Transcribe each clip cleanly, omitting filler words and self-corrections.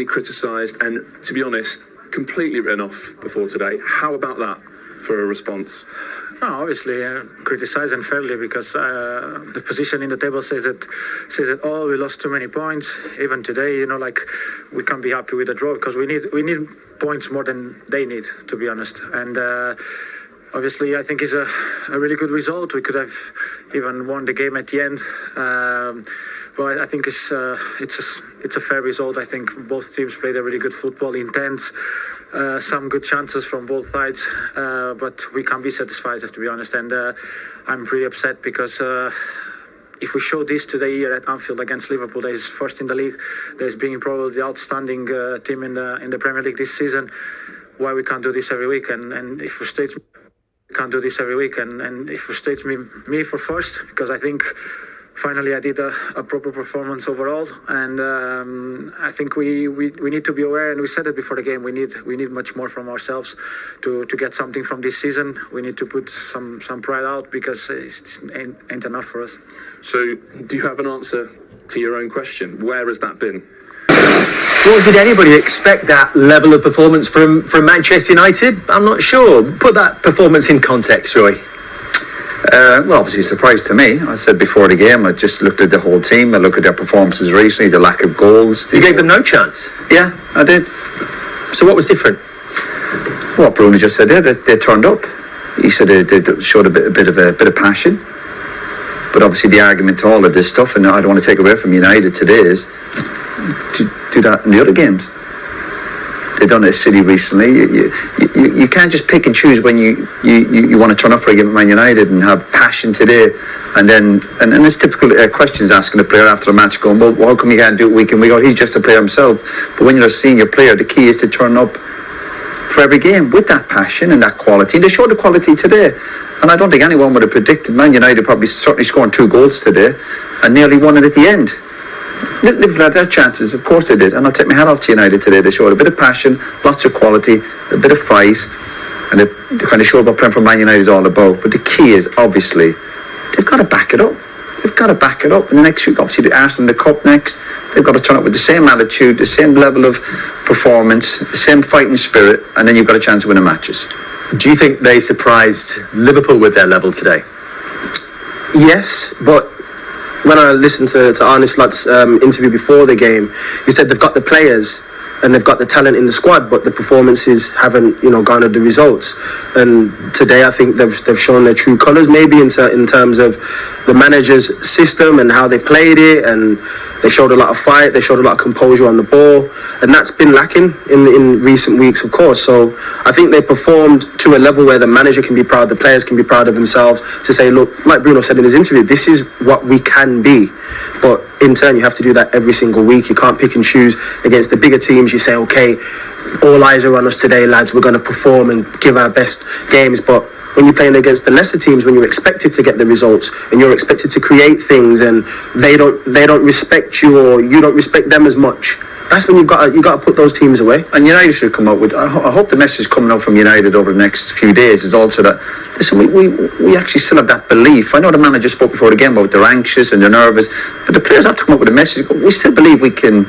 criticised and, to be honest, completely written off before today. How about that for a response? No, obviously criticised unfairly because the position in the table says that oh, we lost too many points. Even today, you know, like we can't be happy with the draw because we need points more than they need, to be honest. And obviously, I think it's a really good result. We could have even won the game at the end. But I think it's a fair result. I think both teams played a really good football, intense. Some good chances from both sides, but we can't be satisfied, to be honest. And I'm pretty upset because if we show this today here at Anfield against Liverpool, that is first in the league, that is being probably the outstanding team in the Premier League this season, why we can't do this every week? And it frustrates me. We can't do this every week, and it frustrates me for first because I think. Finally, I did a proper performance overall, and I think we need to be aware. And we said it before the game. We need much more from ourselves to get something from this season. We need to put some pride out because it ain't enough for us. So, do you have an answer to your own question? Where has that been? Well, did anybody expect that level of performance from Manchester United? I'm not sure. Put that performance in context, Roy. Well, obviously a surprise to me. I said before the game, I just looked at the whole team. I looked at their performances recently, the lack of goals. You gave them no chance? Yeah, I did. So what was different? What Bruno just said there, they turned up. He said they showed a bit of passion. But obviously the argument to all of this stuff, and I don't want to take away from United today, is to do that in the other games. They've done it at City recently. You can't just pick and choose when you want to turn up for a game at Man United and have passion today, and it's typical questions asking a player after a match going, well, how come you can't do it week in, week out? He's just a player himself. But when you're a senior player, the key is to turn up for every game with that passion and that quality. They showed the quality today, and I don't think anyone would have predicted Man United probably certainly scoring 2 goals today and nearly won it at the end. Liverpool had their chances, of course they did, and I'll take my hat off to United today. They showed a bit of passion, lots of quality, a bit of fight, and they kind of showed what playing for Man United is all about. But the key is, obviously, they've got to back it up. They've got to back it up. And the next week, obviously, the Arsenal in the Cup next, they've got to turn up with the same attitude, the same level of performance, the same fighting spirit, and then you've got a chance of winning matches. Do you think they surprised Liverpool with their level today? Yes, but when I listened to Arne Slot's interview before the game, he said they've got the players and they've got the talent in the squad, but the performances haven't, garnered the results. And today, I think they've shown their true colours, maybe in terms of the manager's system and how they played it, and they showed a lot of fight, they showed a lot of composure on the ball, and that's been lacking in recent weeks, of course. So I think they performed to a level where the manager can be proud, the players can be proud of themselves to say, look, like Bruno said in his interview, this is what we can be. But in turn, you have to do that every single week. You can't pick and choose against the bigger teams. You say, okay, all eyes are on us today, lads. We're going to perform and give our best games. But when you're playing against the lesser teams, when you're expected to get the results and you're expected to create things, and they don't respect you, or you don't respect them as much, that's when you got to put those teams away. And United should come out with, I hope the message coming out from United over the next few days is also that, listen, we actually still have that belief. I know the manager spoke before the game about they're anxious and they're nervous, but the players have to come up with a message. We still believe we can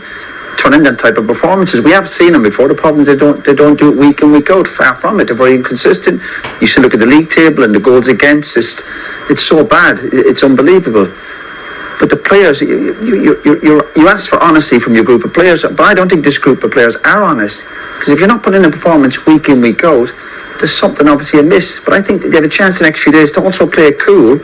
turn in that type of performances. We have seen them before. The problem is they don't do it week in, week out. Far from it. They're very inconsistent. You should look at the league table and the goals against. It's so bad. It's unbelievable. But the players, you ask for honesty from your group of players, but I don't think this group of players are honest. Because if you're not putting in a performance week in, week out, there's something obviously amiss. But I think they have a chance in the next few days to also play it cool.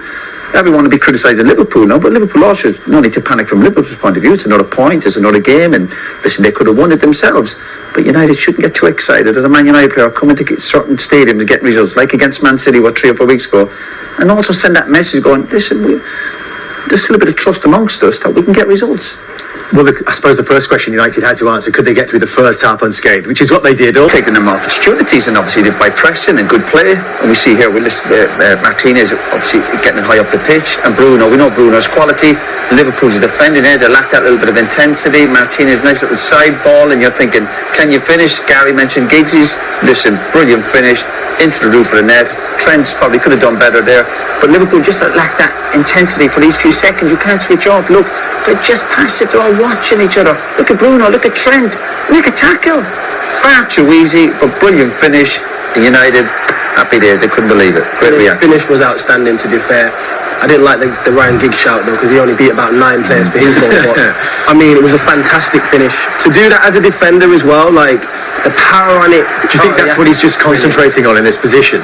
Everyone will be criticising Liverpool now, but Liverpool also, no need to panic from Liverpool's point of view. It's another point, it's another game, and listen, they could have won it themselves. But United shouldn't get too excited as a Man United player coming to certain stadiums and getting results, like against Man City, 3 or 4 weeks ago, and also send that message going, listen, there's still a bit of trust amongst us that we can get results. Well, I suppose the first question United had to answer, could they get through the first half unscathed, which is what they did. Taking them opportunities, and obviously by pressing and good play. And we see here, Martinez obviously getting high up the pitch, and Bruno, we know Bruno's quality. Liverpool's defending it, they lack that little bit of intensity. Martinez, nice little side ball, and you're thinking, can you finish? Gary mentioned Giggs's, listen, brilliant finish, into the roof of the net. Trent's probably could have done better there, but Liverpool just lacked that intensity for these few seconds. You can't switch off. Look, They're just passive. They're all watching each other. Look at Bruno. Look at Trent. Make a tackle. Far too easy, but brilliant finish. And United, happy days. They couldn't believe it. Great reaction. Finish was outstanding, to be fair. I didn't like the Ryan Giggs shout though, because he only beat about 9 players for his goal. But I mean, it was a fantastic finish. To do that as a defender as well, like the power on it. Do you think that's what he's just concentrating on in this position?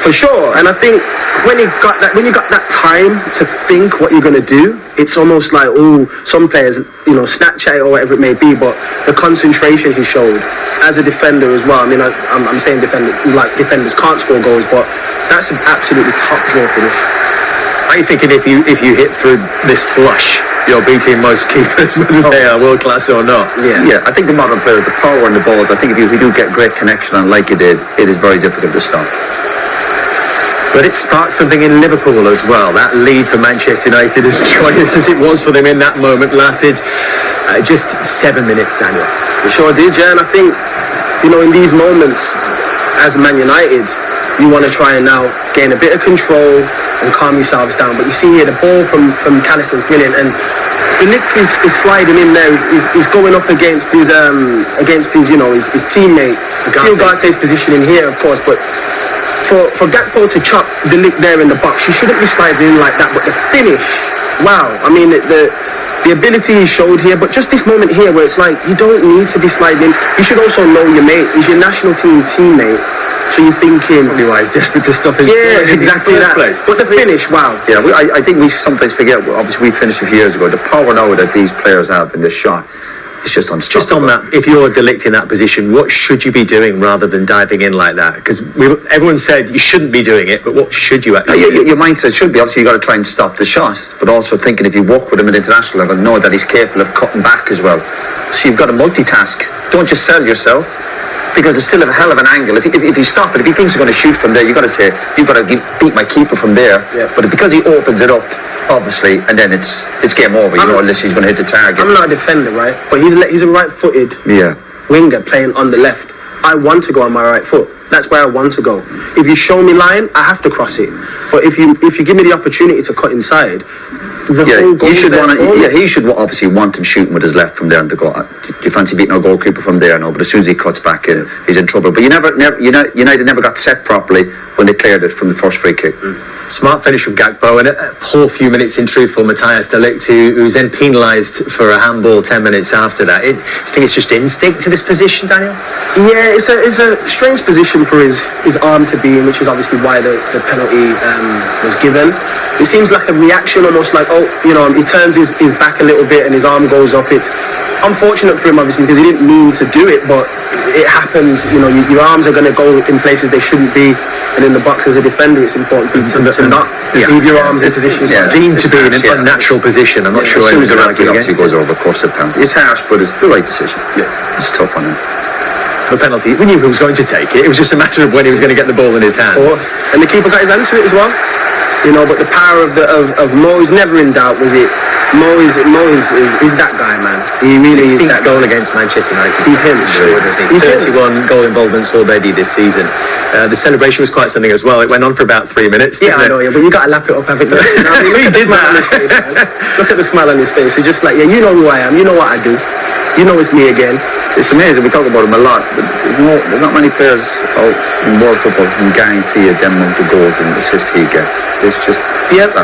For sure, and I think when you got that time to think what you're going to do, it's almost like, oh, some players, Snapchat or whatever it may be, but the concentration he showed as a defender as well. I mean, I'm saying defenders can't score goals, but that's an absolutely top draw finish. Are you thinking if you hit through this flush, you're beating most keepers, whether they are world class or not? Yeah, I think the modern players, the power on the balls, I think if you do get great connection on like you did, it is very difficult to stop. But it sparked something in Liverpool as well. That lead for Manchester United, as joyous as it was for them in that moment, lasted just 7 minutes, Daniel. It sure did, yeah. And I think, in these moments, as Man United, you want to try and now gain a bit of control and calm yourselves down. But you see here, the ball from Callister is brilliant, and dissect is sliding in there. He's going up against his teammate. Ugarte's position in here, of course, but for Gakpo to chop dissect there in the box, he shouldn't be sliding in like that. But the finish, wow! I mean, the ability he showed here, but just this moment here where it's like you don't need to be sliding in. You should also know your mate. He's your national team teammate. So you're thinking, probably why he's desperate to stop his exactly that. Place. But the finish, wow. Yeah, I think we sometimes forget. Obviously, we finished a few years ago. The power now that these players have in this shot, it's just unstoppable. Just on that, if you're dissect in that position, what should you be doing rather than diving in like that? Because everyone said you shouldn't be doing it, but what should you actually do? Your mindset should be, obviously, you've got to try and stop the shot, but also thinking if you work with him at international level, know that he's capable of cutting back as well. So you've got to multitask. Don't just sell yourself, because it's still a hell of an angle. If you stop it, if he thinks you're going to shoot from there, you've got to say, you've got to beat my keeper from there. Yeah. But because he opens it up, obviously, and then it's game over, unless he's going to hit the target. I'm not a defender, right? But he's a right-footed winger playing on the left. I want to go on my right foot. That's where I want to go. If you show me line, I have to cross it. But if you give me the opportunity to cut inside, whole goal he should obviously want him shooting with his left from there and to go. You fancy beating our goalkeeper from there? No, but as soon as he cuts back in, he's in trouble. But United never got set properly when they cleared it from the first free kick. Smart finish from Gakpo, and a poor few minutes in truth for Matthias de Ligt, who's then penalised for a handball 10 minutes after that. Do you think it's just instinct to this position, Daniel? Yeah, it's a strange position for his arm to be in, which is obviously why the penalty was given. It seems like a reaction, almost like, he turns his back a little bit and his arm goes up. It's unfortunate for him, obviously, because he didn't mean to do it, but it happens. Your arms are going to go in places they shouldn't be, and in the box as a defender, it's important for you to not leave your arms in positions. Deemed to be in an unnatural position. I'm not sure. As soon as the referee obviously goes over, of course, the penalty. It's harsh, but it's the right decision. Yeah, it's tough on him. The penalty, we knew who was going to take it. It was just a matter of when he was going to get the ball in his hands. Of course. And the keeper got his hand to it as well. But the power of Mo is never in doubt, was it? Mo is that guy, man. He really is that goal guy. Against Manchester United. He's him. He's 31 goal involvements already this season. The celebration was quite something as well. It went on for about 3 minutes. Yeah, I know, but you got to lap it up, haven't you? He did that. On his face, man. Look at the smile on his face. He's just like, you know who I am. You know what I do. You know it's me again. It's amazing. We talk about him a lot, but there's not many players out in world football who can guarantee you the amount of goals and assists he gets. It's just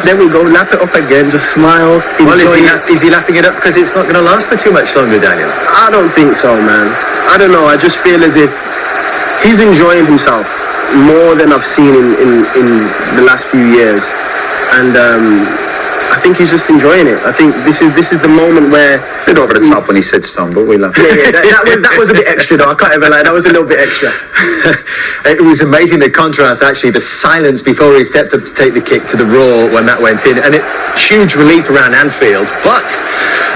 there we go. Lap it up again. Just smile. Well, is he lapping it up because it's not going to last for too much longer, Daniel? I don't think so, man. I don't know. I just feel as if he's enjoying himself more than I've seen in the last few years, and I think he's just enjoying it. I think this is the moment where a bit over the top when he sits down, but we laugh. Yeah, that was a bit extra though. I can't ever lie. That was a little bit extra. It was amazing the contrast, actually, the silence before he stepped up to take the kick to the roar when that went in, and huge relief around Anfield. But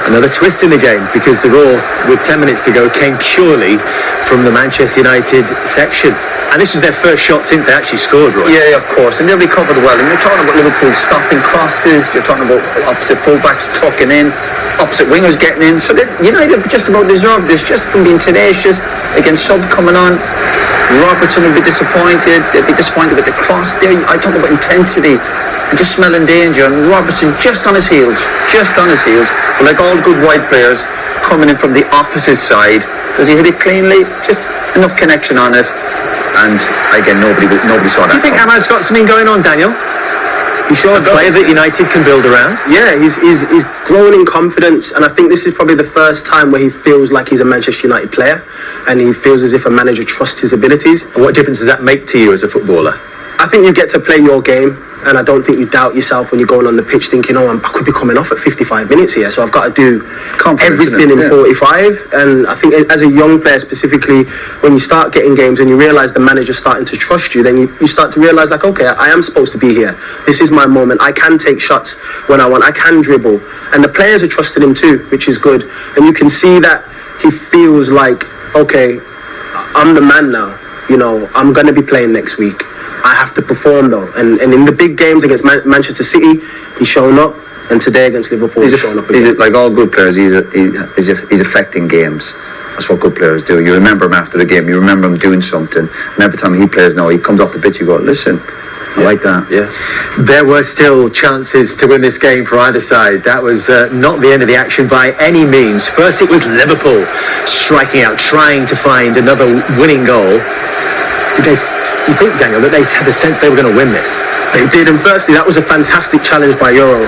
another twist in the game, because the roar with 10 minutes to go came purely from the Manchester United section. And this was their first shot since they actually scored, Roy. Yeah, of course. And they recovered well. And you're talking about Liverpool stopping crosses. You're talking about opposite fullbacks tucking in, opposite wingers getting in. So United just about deserved this, just from being tenacious against sub coming on. Robertson would be disappointed. They'd be disappointed with the cross there. I talk about intensity and just smelling danger. And Robertson just on his heels. But like all good wide players, coming in from the opposite side, does he hit it cleanly? Just enough connection on it. And again, nobody saw that. Do you think Ahmad's got something going on, Daniel? He sure A player that United can build around? Yeah, he's grown in confidence, and I think this is probably the first time where he feels like he's a Manchester United player, and he feels as if a manager trusts his abilities. And what difference does that make to you as a footballer? I think you get to play your game, and I don't think you doubt yourself when you're going on the pitch thinking, I could be coming off at 55 minutes here, so I've got to do everything in 45. And I think as a young player specifically, when you start getting games and you realise the manager's starting to trust you, then you start to realise, like, okay, I am supposed to be here. This is my moment. I can take shots when I want. I can dribble. And the players are trusting him too, which is good. And you can see that he feels like, okay, I'm the man now. I'm going to be playing next week. I have to perform though, and in the big games against Manchester City, he's shown up, and today against Liverpool, he's shown up again. Like all good players, he's affecting games. That's what good players do. You remember him after the game. You remember him doing something. And every time he plays now, he comes off the pitch. You go, listen, I like that. Yeah. There were still chances to win this game for either side. That was not the end of the action by any means. First, it was Liverpool striking out, trying to find another winning goal. You think, Daniel, that they had a sense they were going to win this? They did, and firstly, that was a fantastic challenge by Euro.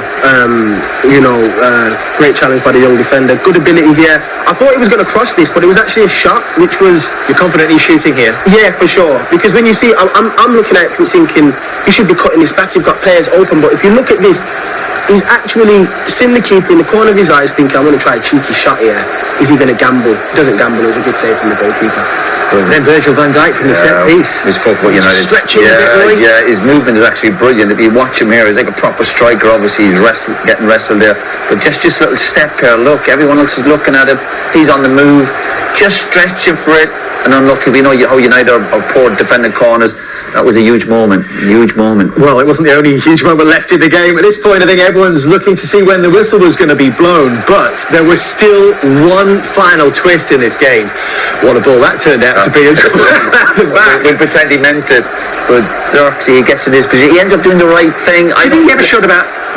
Great challenge by the young defender. Good ability here. I thought he was going to cross this, but it was actually a shot, which was... You're confident he's shooting here? Yeah, for sure. Because when you see... I'm looking at it thinking, he should be cutting this back. You've got players open, but if you look at this, he's actually seen the keeper in the corner of his eyes thinking, I'm going to try a cheeky shot here. Is he going to gamble? He doesn't gamble. It was a good save from the goalkeeper. And then Virgil van Dijk from the set piece. We spoke about United. Stretching a bit, boy. Yeah, his movement is actually brilliant. If you watch him here, he's like a proper striker. Obviously, he's getting wrestled there. But just a little step here. Look, everyone else is looking at him. He's on the move. Just stretching for it. And unlucky, we know how United are poor defending corners. That was a huge moment. Huge moment. Well, it wasn't the only huge moment left in the game. At this point, I think everyone's looking to see when the whistle was going to be blown. But there was still one final twist in this game. What a ball that turned out to be as well. We pretend he meant it. But Xerxes, he gets in his position. He ends up doing the right thing. Do you think he ever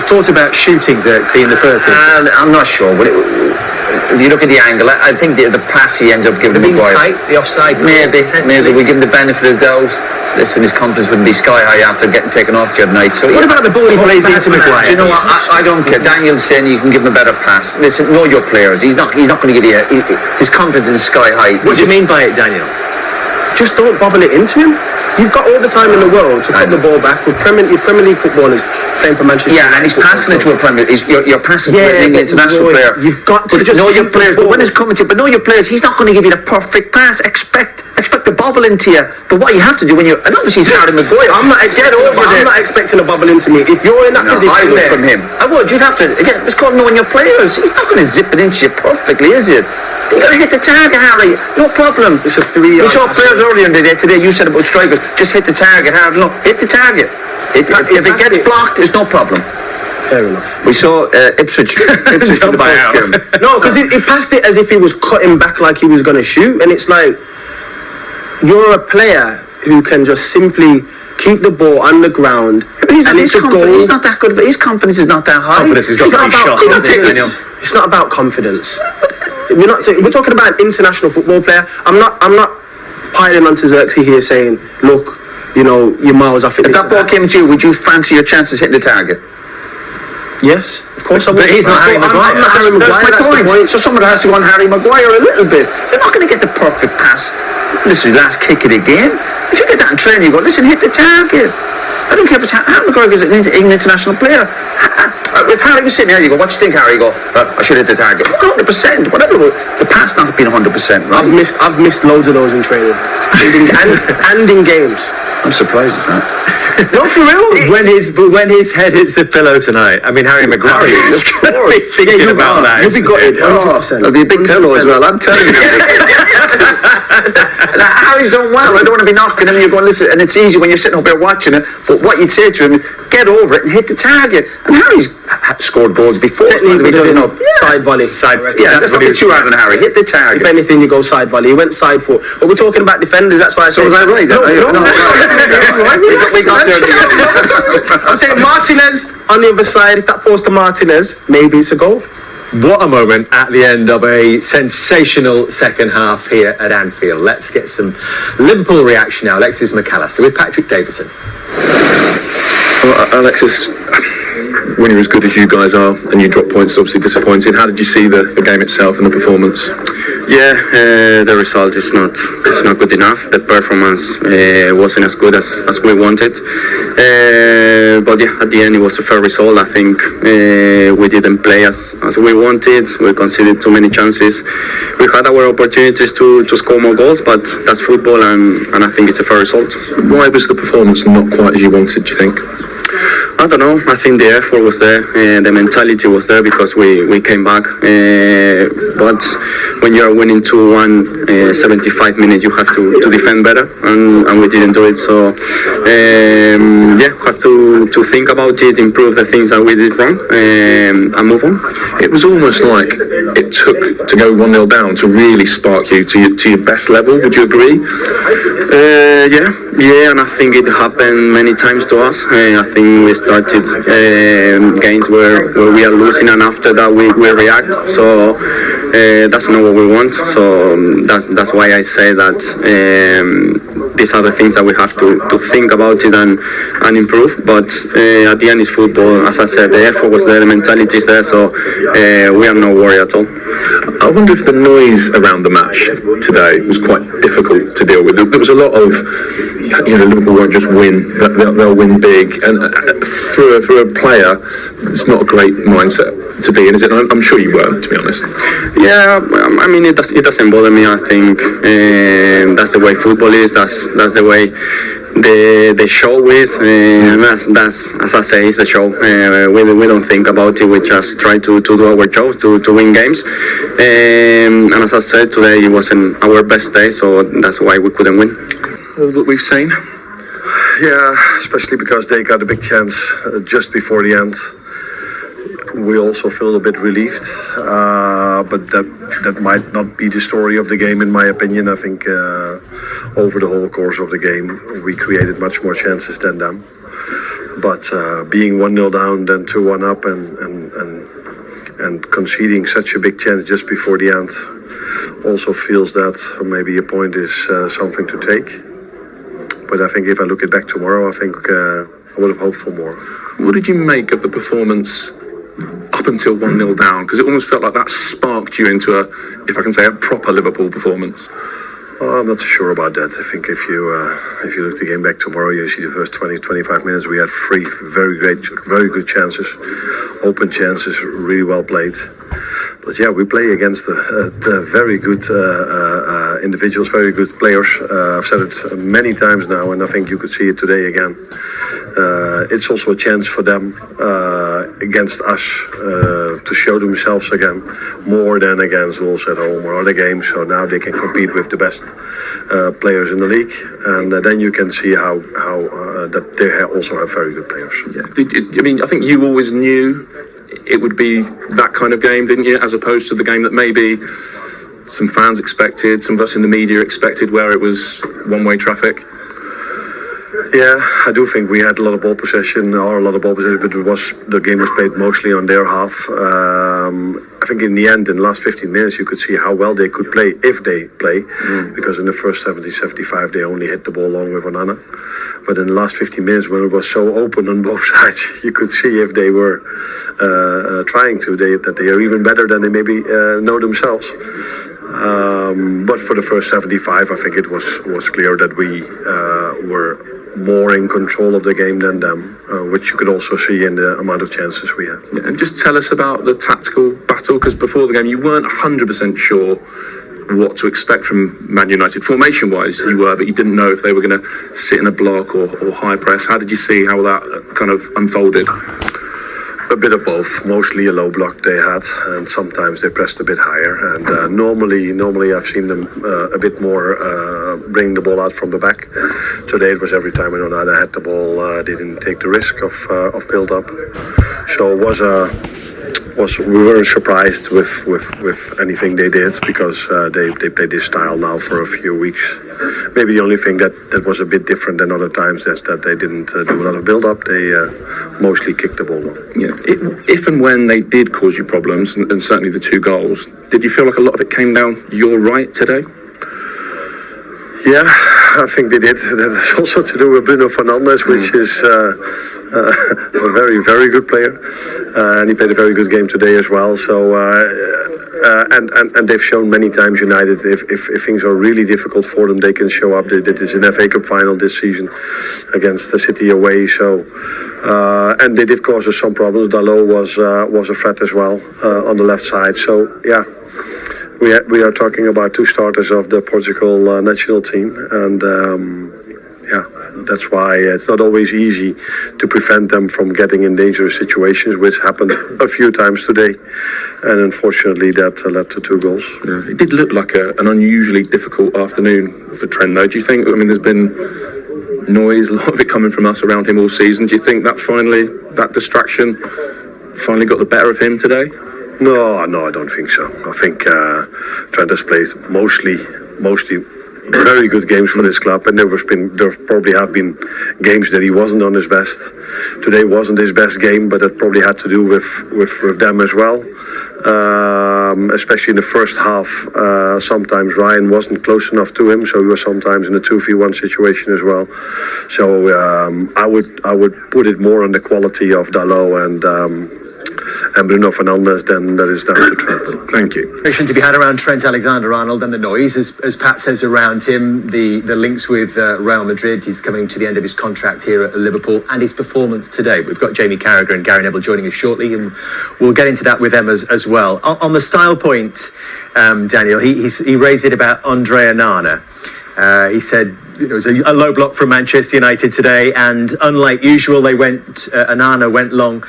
thought about shooting Xerxes in the first instance? I'm not sure. But if you look at the angle, I think the pass he ends up giving to Maguire. Tight, the offside. Maybe we give him the benefit of the doubt. Listen, his confidence wouldn't be sky high after getting taken off the other night. So what about the ball he plays into Maguire? Do you know what? I don't care. Daniel's saying you can give him a better pass. Listen, know your players. He's not going to give you his confidence is sky high. What do you mean by it, Daniel? Just don't bobble it into him. You've got all the time in the world to cut the ball back. With Premier League footballers playing for Manchester United. Yeah, and he's passing it to a Premier. You're passing to an international player. You've got to just know your players. But when it's coming to you, know your players. He's not going to give you the perfect pass. Expect the bobble into you. But what you have to do and obviously he's Harry Maguire. I'm not expecting a bobble into me. If you're in that position, I would from him. I would. You'd have to. Again, it's called knowing your players. He's not going to zip it into you perfectly, is it? You got to hit the target, Harry. No problem. It's a 3-yard. We saw players earlier in the day. Today, you said about strikers. Just hit the target hard. No, hit the target. If it gets blocked, there's no problem. Fair enough. We saw Ipswich in the first game. No, because he passed it as if he was cutting back like he was going to shoot, and it's like you're a player who can just simply keep the ball on the ground. And it's a goal. He's not that good. But his confidence is not that high. Confidence has got very shot. It's not about confidence. We're talking about an international football player. I'm not piling onto Xerxes here saying, look, you're miles off it. If that ball came to you, would you fancy your chances hitting the target? Yes, of course I would. But he's not Harry Maguire. That's my point. So someone has to go on Harry Maguire a little bit. They're not going to get the perfect pass. Listen, last kick of the game. If you get that in training, you go, listen, hit the target. I don't care if it's Harry Maguire is an international player. If Harry was sitting here, you go, what do you think, Harry? You go, I should hit the target. 100%, whatever. The pass not been 100%, right? I've missed loads of those in training and in games. I'm surprised at that. No, for real. When his head hits the pillow tonight, I mean, Harry Maguire is going to be thinking about that. You'll be gutted. 100%. It'll be a big pillow as well, I'm telling you. Harry's done well. I don't want to be knocking him. You're going, listen, and it's easy when you're sitting up there watching it. But what you'd say to him is, get over it and hit the target. And Harry's scored goals before. Side volley. Yeah, that's not too hard on Harry. Hit the target. If anything, you go side volley. He went side foot. But we're talking about defenders. That's why I said. So was I right? No. We got there. I'm saying Martinez on the other side. If that falls to Martinez, maybe it's a goal. What a moment at the end of a sensational second half here at Anfield. Let's get some Liverpool reaction now. Alexis McAllister with Patrick Davison. Well, Alexis, when you're as good as you guys are and you drop points, obviously disappointing. How did you see the game itself and the performance? Yeah, the result is not good enough. The performance wasn't as good as we wanted. But yeah, at the end it was a fair result. I think we didn't play as we wanted. We conceded too many chances. We had our opportunities to score more goals, but that's football, and I think it's a fair result. Why was the performance not quite as you wanted, do you think? I don't know. I think the effort was there, the mentality was there because we came back. But when you are winning 2-1, 75 minutes, you have to defend better, and we didn't do it. So yeah, have to think about it, improve the things that we did wrong, and move on. It was almost like it took to go 1-0 down to really spark you to your best level. Would you agree? Yeah, and I think it happened many times to us. I think we started games where we are losing, and after that we react. So that's not what we want. So that's why I say that these are the things that we have to think about it and improve. But at the end, it's football. As I said, the effort was there, the mentality is there. So we are not worried at all. I wonder if the noise around the match today was quite difficult to deal with. There was a lot of, Liverpool won't just win; they'll win big. And for a player, it's not a great mindset to be in, is it? I'm sure you were, to be honest. Yeah, I mean, it doesn't bother me. I think that's the way football is. That's the way the show is. That's as I say, it's the show. We don't think about it. We just try to do our job, to win games. And as I said, today it wasn't our best day, so that's why we couldn't win. All that we've seen. Yeah, especially because they got a big chance just before the end. We also feel a bit relieved, but that might not be the story of the game, in my opinion. I think over the whole course of the game, we created much more chances than them. But being 1-0 down, then 2-1 up, and conceding such a big chance just before the end, also feels that maybe a point is something to take. But I think if I look it back tomorrow, I think I would have hoped for more. What did you make of the performance up until 1-0 down? Because it almost felt like that sparked you into if I can say, a proper Liverpool performance. I'm not sure about that. I think if you look the game back tomorrow, you see the first 20-25 minutes we had three very good chances, open chances, really well played. But yeah, we play against the very good individuals, very good players. I've said it many times now, and I think you could see it today again. It's also a chance for them against us to show themselves again, more than against Wolves at home or other games. So now they can compete with the best players in the league, and then you can see how that they also have very good players. Yeah, I think you always knew it would be that kind of game, didn't you? As opposed to the game that maybe some fans expected, some of us in the media expected, where it was one-way traffic. Yeah, I do think we had a lot of ball possession, but the game was played mostly on their half. I think in the end, in the last 15 minutes, you could see how well they could play if they play, because in the first 70-75 they only hit the ball long with Onana. But in the last 15 minutes, when it was so open on both sides, you could see if they were trying to, that they are even better than they maybe know themselves. But for the first 75, I think it was clear that we were more in control of the game than them, which you could also see in the amount of chances we had. Yeah, and just tell us about the tactical battle, because before the game you weren't 100% sure what to expect from Man United. Formation-wise you were, but you didn't know if they were going to sit in a block or high press. How did you see how that kind of unfolded? A bit of both. Mostly a low block they had, and sometimes they pressed a bit higher. And normally I've seen them a bit more bring the ball out from the back. Today it was every time when Onana had the ball, they didn't take the risk of build up. So it was we weren't surprised with anything they did because they played this style now for a few weeks. Maybe the only thing that was a bit different than other times is that they didn't do a lot of build-up. They mostly kicked the ball. Yeah. If and when they did cause you problems, and certainly the 2 goals, did you feel like a lot of it came down your right today? Yeah, I think they did. That has also to do with Bruno Fernandes, which is a very, very good player. And he played a very good game today as well. So, and they've shown many times United, if things are really difficult for them, they can show up. They did this in FA Cup final this season against the City away. So, and they did cause us some problems. Dalot was a threat as well on the left side. So, yeah. We are talking about 2 starters of the Portugal national team, and that's why it's not always easy to prevent them from getting in dangerous situations, which happened a few times today, and unfortunately that led to 2 goals. Yeah. It did look like an unusually difficult afternoon for Trent, though. Do you think? I mean, there's been noise, a lot of it coming from us around him all season. Do you think that distraction finally got the better of him today? No, I don't think so. I think Trent has played mostly very good games for this club, and there probably have been games that he wasn't on his best. Today wasn't his best game, but that probably had to do with them as well. Especially in the first half, sometimes Ryan wasn't close enough to him, so he was sometimes in a 2v1 situation as well. So I would put it more on the quality of Dalot and Bruno Fernandes than that is down to Trent. Thank you. To be had around Trent Alexander-Arnold and the noise, as Pat says around him, the links with Real Madrid. He's coming to the end of his contract here at Liverpool, and his performance today. We've got Jamie Carragher and Gary Neville joining us shortly, and we'll get into that with them as well. On the style point, Daniel, he raised it about Andre Onana. He said it was a low block from Manchester United today, and unlike usual, Onana went long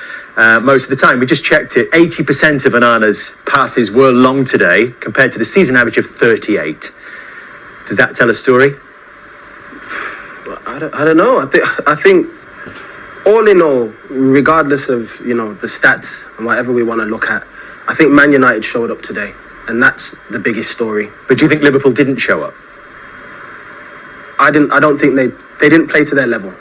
most of the time. We just checked it. 80% of Onana's passes were long today, compared to the season average of 38. Does that tell a story? Well, I don't know. I think all in all, regardless of the stats and whatever we want to look at, I think Man United showed up today, and that's the biggest story. But do you think Liverpool didn't show up? I don't think they didn't play to their level.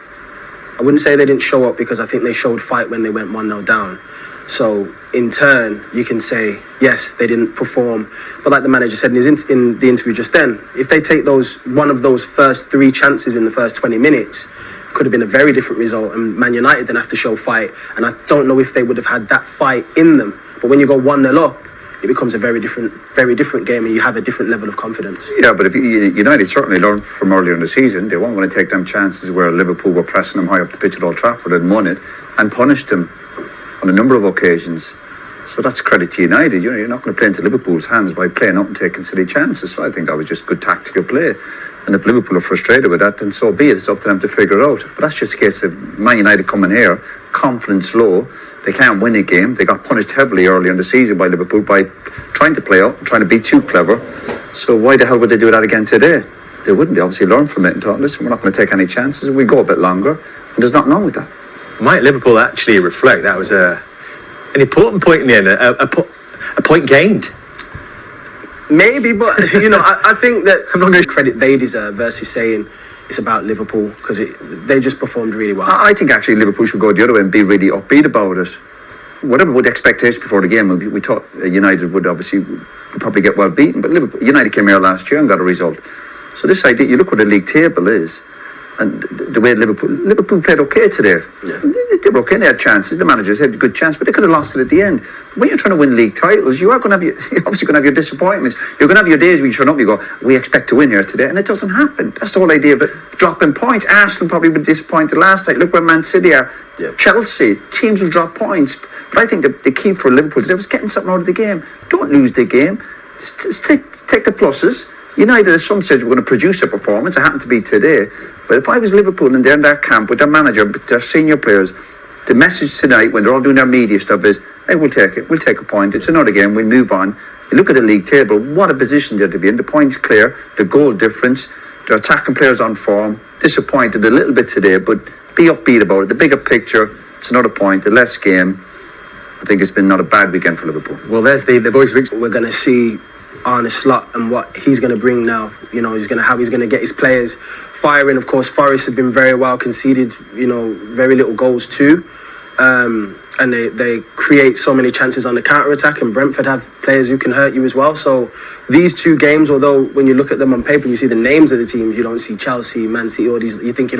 I wouldn't say they didn't show up, because I think they showed fight when they went 1-0 down. So in turn, you can say, yes, they didn't perform. But like the manager said in the interview just then, if they take one of those first 3 chances in the first 20 minutes, could have been a very different result. And Man United then have to show fight. And I don't know if they would have had that fight in them. But when you go 1-0 up, it becomes a very different game, and you have a different level of confidence. Yeah, but if United certainly learned from earlier in the season. They won't want to take them chances where Liverpool were pressing them high up the pitch at Old Trafford and won it, and punished them on a number of occasions. So that's credit to United. You're not going to play into Liverpool's hands by playing up and taking silly chances. So I think that was just good tactical play. And if Liverpool are frustrated with that, then so be it. It's up to them to figure it out. But that's just a case of Man United coming here, confidence low. They can't win a game. They got punished heavily earlier in the season by Liverpool by trying to play up, trying to be too clever. So why the hell would they do that again today? They wouldn't. They obviously learned from it and thought, listen, we're not going to take any chances. We go a bit longer. And there's nothing wrong with that. Might Liverpool actually reflect that was an important point in the end, a point gained? Maybe, but I think that I'm not going to credit they deserve versus saying it's about Liverpool, because they just performed really well. I think actually Liverpool should go the other way and be really upbeat about it. Whatever with expectations before the game, we thought United would obviously probably get well beaten, but United came here last year and got a result. So this idea, you look where the league table is, and the way Liverpool played okay today. Yeah. They were okay, they had chances, the managers had a good chance, but they could have lost it at the end. When you're trying to win league titles, you're obviously going to have your disappointments. You're going to have your days where you turn up and you go, we expect to win here today, and it doesn't happen. That's the whole idea of it, dropping points. Arsenal probably were disappointed last night. Look where Man City are. Yeah. Chelsea, teams will drop points. But I think the key for Liverpool today was getting something out of the game. Don't lose the game. Just take the pluses. United at some stage were going to produce a performance. It happened to be today. But if I was Liverpool and they're in their camp with their manager, their senior players, the message tonight when they're all doing their media stuff is, hey, we'll take it. We'll take a point. It's another game. We'll move on. You look at the league table, what a position they're to be in. The points clear, the goal difference, their attacking players on form. Disappointed a little bit today, but be upbeat about it. The bigger picture, it's another point, the less game. I think it's been not a bad weekend for Liverpool. Well, there's the voice of Victor. We're going to see Arne Slot and what he's going to bring now. You know, how he's going to get his players firing. Of course, Forest have been very well conceded, you know, very little goals too. And they create so many chances on the counter-attack, and Brentford have players who can hurt you as well. So these two games, although when you look at them on paper, you see the names of the teams, you don't see Chelsea, Man City, all these, you're thinking,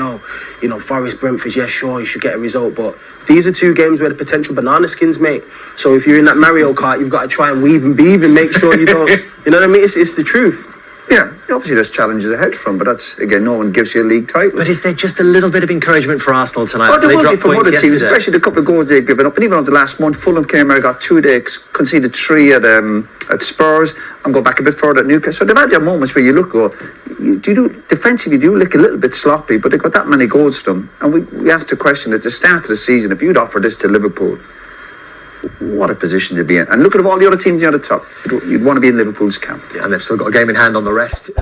Forest, Brentford, yeah, sure, you should get a result. But these are two games where the potential banana skins, mate. So if you're in that Mario Kart, you've got to try and weave and beave and make sure you don't, you know what I mean? It's the truth. Yeah, obviously there's challenges ahead from, but that's, again, no one gives you a league title. But is there just a little bit of encouragement for Arsenal tonight? Oh, there They will be dropped from points other teams, yesterday. especially the couple of goals they've given up. And even over the last month, Fulham came out, got 2, they conceded 3 at Spurs. I'm going back a bit further at Newcastle. So they've had their moments where you look, defensively, you do look a little bit sloppy, but they've got that many goals to them. And we asked the question at the start of the season, if you'd offer this to Liverpool, what a position to be in. And look at all the other teams near the top. You'd want to be in Liverpool's camp. And they've still got a game in hand on the rest.